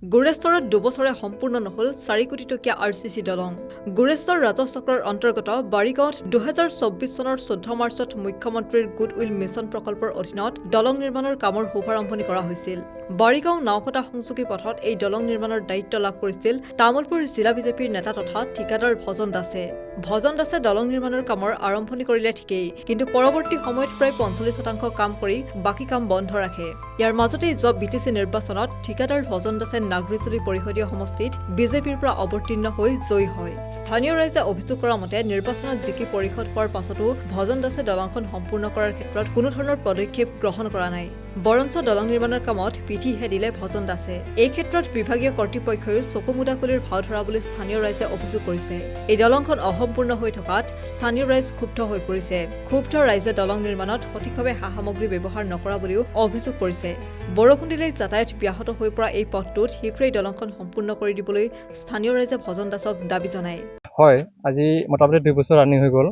গুৰেশ্বৰত 2 বছৰে সম্পূৰ্ণ নহল 4 কোটি টকীয়া RCC দলং। গুৰেশ্বৰ ৰাজহ চক্ৰৰ অন্তৰ্গত বাৰিগাঁৱত 2024 চনৰ 14 মাৰ্চত মুখ্যমন্ত্ৰীৰ গুডউইল মিছন প্ৰকল্পৰ অধীনত দলং নিৰ্মাণৰ কামৰ শুভাৰম্ভণি কৰা হৈছিল। বাৰিগাঁও নাওকটা সংযোগী পথত এই দলং নিৰ্মাণৰ দায়িত্ব লাভ কৰিছিল তামুলপুৰ জিলা বিজেপিৰ নেতা তথা ঠিকাদাৰ ভজন দাসে। ভজন দাসে দলং নিৰ্মাণৰ কামৰ আৰম্ভণি কৰিলে ঠিকেই, কিন্তু পৰৱৰ্তী সময়ত প্ৰায় 45% কাম কৰি বাকী কাম বন্ধ ৰাখে। ইয়াৰ মাজতেই যোৱা BTC নিৰ্বাচনত ঠিকাদাৰ ভজন দাসে নাগৰিজুলি পৰিষদীয় সমষ্টিত বিজেপিৰ পৰা অৱতীৰ্ণ হৈ জয়ী হয়। স্থানীয় ৰাইজে অভিযোগ কৰা মতে নিৰ্বাচনত জিকি পৰিষদ হোৱাৰ পাছতো ভজন দাসে দলংখন সম্পূৰ্ণ কৰাৰ ক্ষেত্ৰত কোনো ধৰণৰ পদক্ষেপ গ্ৰহণ কৰা নাই। বৰঞ্চ দলং নিৰ্মাণৰ কামত পিঠিহে দিলে ভজন দাসে। এই ক্ষেত্ৰত বিভাগীয় কৰ্তৃপক্ষই চকু মুদাকুলিৰ ভাও ধৰা বুলি স্থানীয় ৰাইজে অভিযোগ কৰিছে। এই দলংখন অসম্পূৰ্ণ হৈ থকাত স্থানীয় ৰাইজ ক্ষুব্ধ হৈ পৰিছে। ক্ষুব্ধ ৰাইজে দলং নিৰ্মাণত সঠিকভাৱে সা-সামগ্ৰী ব্যৱহাৰ নকৰা বুলিও অভিযোগ কৰিছে। বৰষুণ দিলেই যাতায়াত ব্যাহত হৈ পৰা এই পথটোত শীঘ্ৰেই দলংখন সম্পূৰ্ণ কৰি দিবলৈ স্থানীয় ৰাইজে ভজন দাসক দাবী জনায়। হয়, আজি মোটামুটি 2 বছৰ ৰানিং হৈ গ'ল।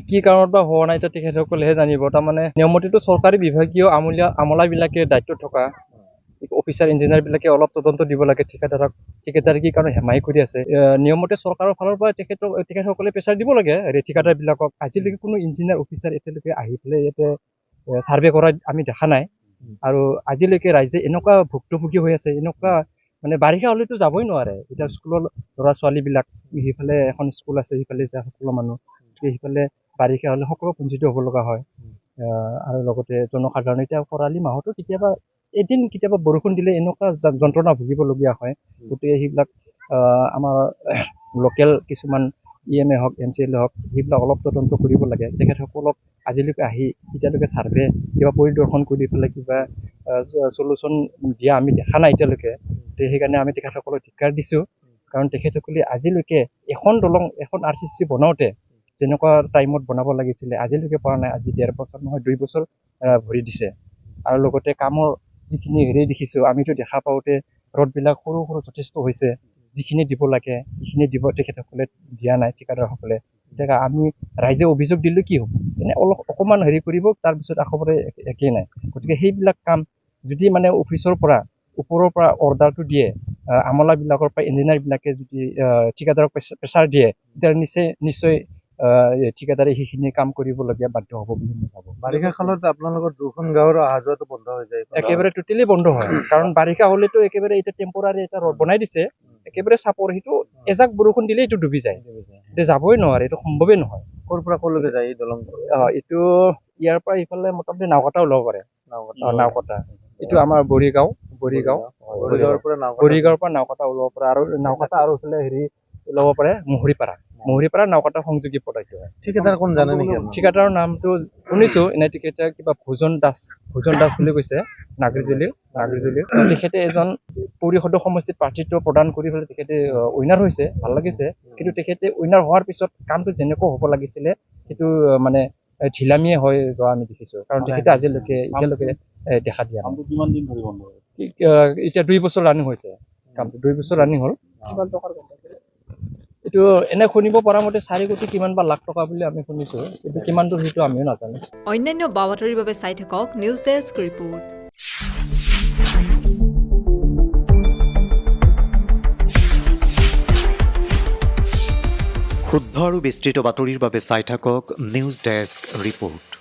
কি কাৰণত বা হোৱা নাই এতিয়া তেখেতসকলেহে জানিব। তাৰমানে নিয়মমতেতো চৰকাৰী বিভাগীয় আমলাবিলাকে দায়িত্ব থকা অফিচাৰ ইঞ্জিনিয়াৰবিলাকে অলপ তদন্ত দিব লাগে ঠিকাদাৰে কি কাৰণে হেমাহি কৰি আছে। নিয়মমতে চৰকাৰৰ ফালৰ পৰা তেখেতসকলে প্ৰেছাৰ দিব লাগে ঠিকাদাৰবিলাকক। আজিলৈকে কোনো ইঞ্জিনিয়াৰ অফিচাৰ এতিয়ালৈকে আহি পেলাই ইয়াতে ছাৰ্ভে কৰা আমি দেখা নাই। আৰু আজিলৈকে ৰাইজে এনেকুৱা ভুক্তভোগী হৈ আছে, এনেকুৱা মানে বাৰিষা হ'লেতো যাবই নোৱাৰে। এতিয়া স্কুলৰ ল'ৰা ছোৱালীবিলাক সিফালে এখন স্কুল আছে, সিফালে যায় সকলো মানুহ, সিফালে বাৰিষা হ'লে সকলো বঞ্চিত হ'ব লগা হয়। আৰু লগতে জনসাধাৰণ এতিয়া খৰালি মাহতো কেতিয়াবা বৰষুণ দিলে এনেকুৱা যন্ত্ৰণা ভুগিবলগীয়া হয়। গতিকে সেইবিলাক আমাৰ লোকেল কিছুমান EM হওক MCL হওক সেইবিলাক অলপ তদন্ত কৰিব লাগে। তেখেতসকলক আজিলৈকে আহি এতিয়ালৈকে ছাৰ্ভে কিবা পৰিদৰ্শন কৰি পেলাই কিবা চলুচন দিয়া আমি দেখা নাই এতিয়ালৈকে। সেইকাৰণে আমি তেখেতসকলক ধিক্কাৰ দিছোঁ। কাৰণ তেখেতসকলে আজিলৈকে এখন দলং এখন RCC বনাওঁতে যেনেকুৱা টাইমত বনাব লাগিছিলে আজিলৈকে পৰা নাই। আজি 1.5 বছৰ নহয় 2 বছৰ ভৰি দিছে। আৰু লগতে কামৰ যিখিনি হেৰি দেখিছোঁ আমিতো দেখা পাওঁতে ৰ'দবিলাক সৰু সৰু যথেষ্ট হৈছে। যিখিনি দিব লাগে সেইখিনি তেখেতসকলে দিয়া নাই ঠিকাদাৰসকলে। এতিয়া আমি ৰাইজে অভিযোগ দিলোঁ কি হ'ব, এনে অকণমান হেৰি কৰিব তাৰপিছত আখবৰে একেই নাই। গতিকে সেইবিলাক কাম যদি মানে অফিচৰ পৰা ওপৰৰ পৰা অৰ্ডাৰটো দিয়ে, আমলাবিলাকৰ পৰা ইঞ্জিনিয়াৰবিলাকে যদি ঠিকাদাৰক প্ৰেছাৰ দিয়ে, তেতিয়া নিশ্চয় ঠিকাদাৰে সেইখিনি কাম কৰিবলগীয়া বাধ্য হ'ব বুলি মই ভাবোঁ। বাৰিষা কালত আপোনালোকৰ দুখন গাঁৱৰ অহা যোৱাটো বন্ধ হৈ যায়? একেবাৰে টোটেলি বন্ধ হয়। কাৰণ বাৰিষা হ'লেতো একেবাৰে এতিয়া টেম্পৰাৰী এটা ৰ'ড বনাই দিছে, একেবাৰে চাপৰ, সেইটো এজাক বৰষুণ দিলে এইটো ডুবি যায়। এতিয়া যাবই নোৱাৰে, এইটো সম্ভৱেই নহয়। ক'ৰ পৰা ক'লৈকে যায় এই দলং? এইটো ইয়াৰ পৰা ইফালে মোটামুটি নাওকটা ওলাব পাৰে। নাওকটা এইটো আমাৰ বৰিগাঁৱৰ পৰা নাওকটা ওলাব পাৰে। আৰু নাওকটা আৰু ইফালে হেৰি ওলাব পাৰে মহৰীপাৰা নাওকটা সংযোগী পথ এইটো হয়। ঠিকাদাৰ কোন জানে নেকি? ঠিকাদাৰৰ নামটো শুনিছোঁ, এনে ঠিকাদাৰ কিবা ভজন দাস বুলি কৈছে, নাগৰিজুলিৰ। তেখেতে এজন পৰিষদৰ সমষ্টিত প্ৰাৰ্থিত্ব প্ৰদান কৰি পেলাই তেখেতে উইনাৰ হৈছে, ভাল লাগিছে। কিন্তু তেখেতে উইনাৰ হোৱাৰ পিছত কামটো যেনেকুৱা হ'ব লাগিছিলে সেইটো মানে ঢিলামিয়ে হৈ যোৱা আমি দেখিছোঁ। কাৰণ তেখেতে এতিয়ালৈকে দেখা দিয়া নাই। কিমান দিন ধৰি বন্ধ হয়? এতিয়া 2 বছৰ ৰানিং হৈছে কামটো, 2 বছৰ ৰানিং হ'ল। এইটো এনে শুনিব পৰা মতে 4 কোটি কিমান বা লাখ টকা বুলি আমি শুনিছোঁ, কিন্তু কিমান দূৰ সেইটো আমিও নাজানো। অন্যান্য বাতৰিৰ বাবে চাই থাকক নিউজ ডেস্ক ৰিপোৰ্ট। শুদ্ধ আৰু বিস্তৃত বাতৰিৰ বাবে চাই থাকক নিউজ ডেস্ক ৰিপোৰ্ট।